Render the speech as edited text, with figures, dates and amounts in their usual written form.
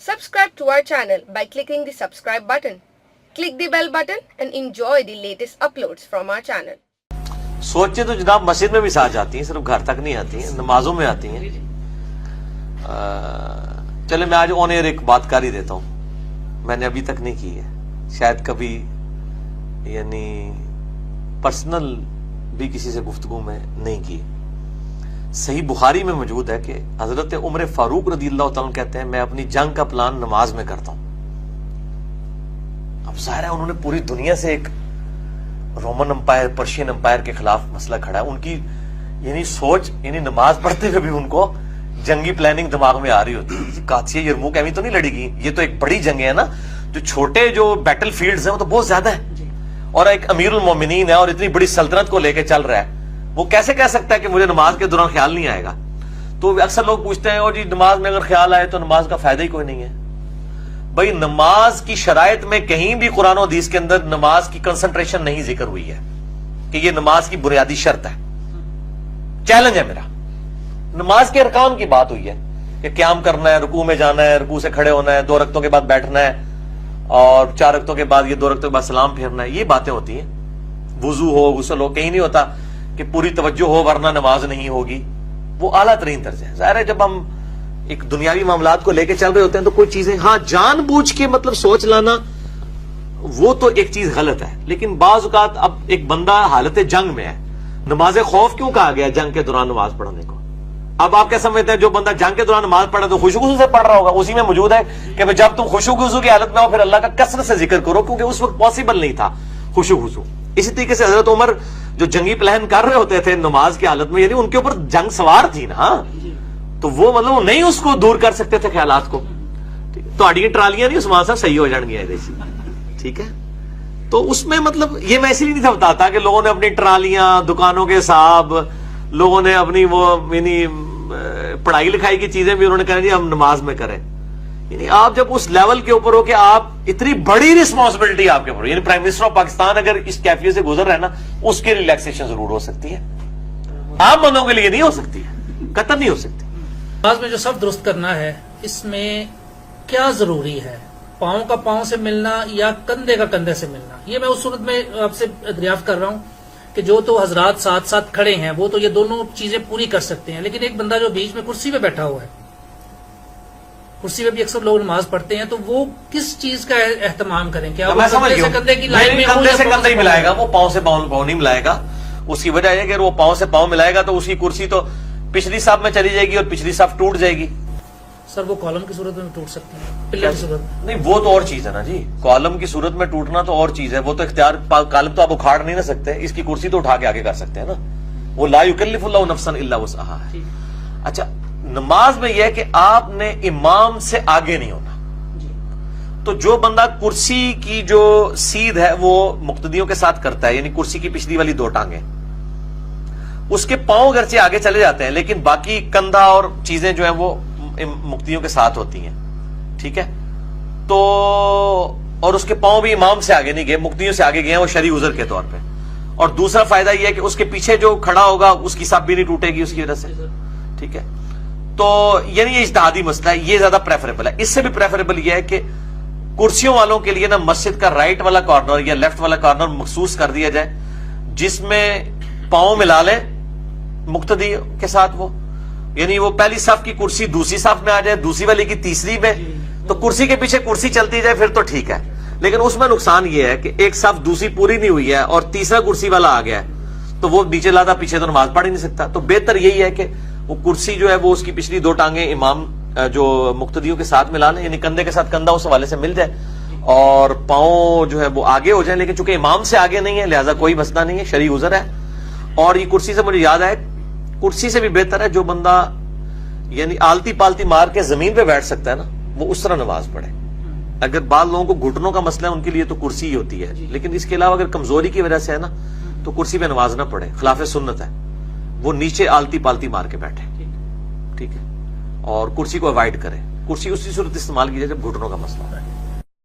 Subscribe to our channel by clicking the subscribe button. Click the bell button and enjoy the latest uploads from our channel. सोचे तो जनाब मस्जिद में भी साथ जाती हैं, सिर्फ घर तक नहीं आती हैं, नमाजों में आती हैं। चले मैं आज ऑन एयर एक बात कर ही देता हूँ, मैंने अभी तक नहीं की है, शायद कभी यानी पर्सनल भी किसी से गुफ्तगू में नहीं की। सही बुखारी में मौजूद है कि हजरत उमर फारूक रज़ियल्लाहु ताला कहते हैं मैं अपनी जंग का प्लान नमाज में करता हूं। अब जाहिर है उन्होंने पूरी दुनिया से एक रोमन एम्पायर, पर्शियन एम्पायर के खिलाफ मसला खड़ा है, उनकी यानी सोच यानी नमाज पढ़ते हुए भी उनको जंगी प्लानिंग दिमाग में आ रही होती है। कादसिया यरमुक एवं तो नहीं लड़ेगी, ये तो एक बड़ी जंग है ना, जो छोटे जो बैटल फील्ड्स हैं वो तो बहुत ज्यादा है, और एक अमीरुल मोमिनीन है और इतनी बड़ी सल्तनत को लेकर चल रहा है, वो कैसे कह सकता है कि मुझे नमाज के दौरान ख्याल नहीं आएगा। तो अक्सर लोग पूछते हैं और जी नमाज में अगर ख्याल आए तो नमाज का फायदा ही कोई नहीं है। भाई नमाज की शराइत में कहीं भी कुरान और हदीस के अंदर नमाज की कंसंट्रेशन नहीं जिक्र हुई है कि ये नमाज की बुनियादी शर्त है। चैलेंज है मेरा, नमाज के अरकान की बात हुई है कि क़याम करना है, रुकू में जाना है, रुकू से खड़े होना है, 2 रकतों के बाद बैठना है और 4 रकतों के बाद ये 2 रकतों के बाद सलाम फेरना है, ये बातें होती हैं। वुजू हो, गुस्ल हो, कहीं नहीं होता कि पूरी तवज्जो हो वरना नमाज नहीं होगी, वो आला तरीन तर्ज है। जाहिर है जब हम एक दुनियावी मामलात को लेके चल रहे होते हैं तो कोई चीजें हाँ जानबूझ के मतलब सोच लाना वो तो एक चीज गलत है, लेकिन बाज़ औक़ात अब एक बंदा हालत जंग में है, नमाज खौफ क्यों कहा गया जंग के दौरान नमाज पढ़ने को? अब आप क्या समझते हैं जो बंदा जंग के दौरान नमाज पढ़ा तो खुशू से पढ़ रहा होगा? उसी में मौजूद है कि जब तुम खुशू की हालत में हो फिर अल्लाह का कसरत से जिक्र करो, क्योंकि उस वक्त पॉसिबल नहीं था खुशू। इसी तरीके से हजरत उमर जो जंगी प्लान कर रहे होते थे नमाज की हालत में, यानी उनके ऊपर जंग सवार थी ना, तो वो मतलब वो नहीं उसको दूर कर सकते थे ख्यालात को। तो आड़ी ट्रालियां नहीं उस्मान साहब सही हो जाएंगी, ठीक है। तो उसमें मतलब ये मैं इसलिए नहीं था बताता कि लोगों ने अपनी ट्रालियां, दुकानों के हिसाब, लोगों ने अपनी वो यानी पढ़ाई लिखाई की चीजें भी उन्होंने कहा जी हम नमाज में करें। यानी आप जब उस लेवल के ऊपर हो कि आप इतनी बड़ी रिस्पॉन्सिबिलिटी आपके ऊपर, यानी प्राइम मिनिस्टर ऑफ पाकिस्तान अगर इस कैफियत से गुजर रहा है ना, उसके रिलैक्सेशन जरूर हो सकती है, आम बंदों के लिए नहीं हो सकती है, कतई नहीं हो सकती। नमाज में जो सफ दुरुस्त करना है इसमें क्या जरूरी है, पांव का पांव से मिलना या कंधे का कंधे से मिलना? ये मैं उस सूरत में आपसे दरियाफ्त कर रहा हूं कि जो तो हजरात साथ साथ खड़े हैं वो तो ये दोनों चीजें पूरी कर सकते हैं, लेकिन एक बंदा जो बीच में कुर्सी पे बैठा हुआ है, कुर्सी पे भी अक्सर लोग नमाज पढ़ते हैं, तो वो किस चीज का एहतमाम करें? क्या वो कंधे से कंधे की लाइन में कंधे से कंधे ही मिलाएगा, वो पांव से पांव नहीं मिलाएगा। उसकी वजह है कि वो पांव से पांव मिलाएगा तो उसकी कुर्सी तो पिछली साफ में चली जाएगी और पिछली साफ टूट जाएगी। सर वो कॉलम की सूरत में टूट सकती है, पिलर की सूरत में नहीं, वो तो और चीज है ना जी, कॉलम की सूरत में टूटना तो और चीज है, वो तो इख्तियार, कॉलम तो आप उखाड़ नहीं ना सकते, इसकी कुर्सी तो उठा के आगे कर सकते हैं ना, वो ला युकल्लिफुल्लाहु नफ्सन इल्ला वुसअहा है। अच्छा, नमाज में यह है कि आपने इमाम से आगे नहीं होना। तो जो बंदा कुर्सी की जो सीध है वो मुक्तदियों के साथ करता है, यानी कुर्सी की पिछली वाली 2 टांगे, उसके पांव अगरचे आगे चले जाते हैं लेकिन बाकी कंधा और चीजें जो है वो मुक्तियों के साथ होती हैं, ठीक है। तो और उसके पांव भी इमाम से आगे नहीं गए, मुक्तियों से आगे गए हैं वो शरई उज़र के तौर पे। और दूसरा फायदा यह है कि उसके पीछे जो खड़ा होगा उसकी साफ भी नहीं टूटेगी उसकी वजह से, ठीक है। तो यानी ये इज्तिहादी मसला है, ये ज्यादा प्रेफरेबल है। इससे भी प्रेफरेबल यह है कि कुर्सियों वालों के लिए ना मस्जिद का राइट वाला कॉर्नर या लेफ्ट वाला कॉर्नर मखसूस कर दिया जाए, जिसमें पांव मिला ले मुक्तदी के साथ, वो यानी वो पहली साफ की कुर्सी दूसरी साफ में आ जाए, दूसरी वाली की तीसरी में, तो कुर्सी के पीछे कुर्सी चलती जाए फिर तो ठीक है। लेकिन उसमें नुकसान ये है कि एक साफ दूसरी पूरी नहीं हुई है और तीसरा कुर्सी वाला आ गया है तो वो नीचे लाता पीछे तो नमाज पढ़ ही नहीं सकता। तो बेहतर यही है कि वो कुर्सी जो है वो उसकी पिछली 2 टांगे इमाम जो मुक्तदियों के साथ मिला लें, यानी कंधे के साथ कंधा उस हवाले से मिल जाए और पांव जो है वो आगे हो जाए, लेकिन चूंकि इमाम से आगे नहीं है लिहाजा कोई मसला नहीं है, शरई उज़र है। और ये कुर्सी से मुझे याद है, कुर्सी से भी बेहतर है जो बंदा यानी आलती पालती मार के जमीन पे बैठ सकता है ना, वो उस तरह नमाज पढ़े। अगर बाद लोगों को घुटनों का मसला है उनके लिए तो कुर्सी ही होती है, लेकिन इसके अलावा अगर कमजोरी की वजह से है ना तो कुर्सी पे नमाज ना पढ़े, खिलाफ सुन्नत है, वो नीचे आलती पालती मार के बैठे, ठीक है। और कुर्सी को अवॉइड करें, कुर्सी उसी सूरत इस्तेमाल की जाए जब घुटनों का मसला है।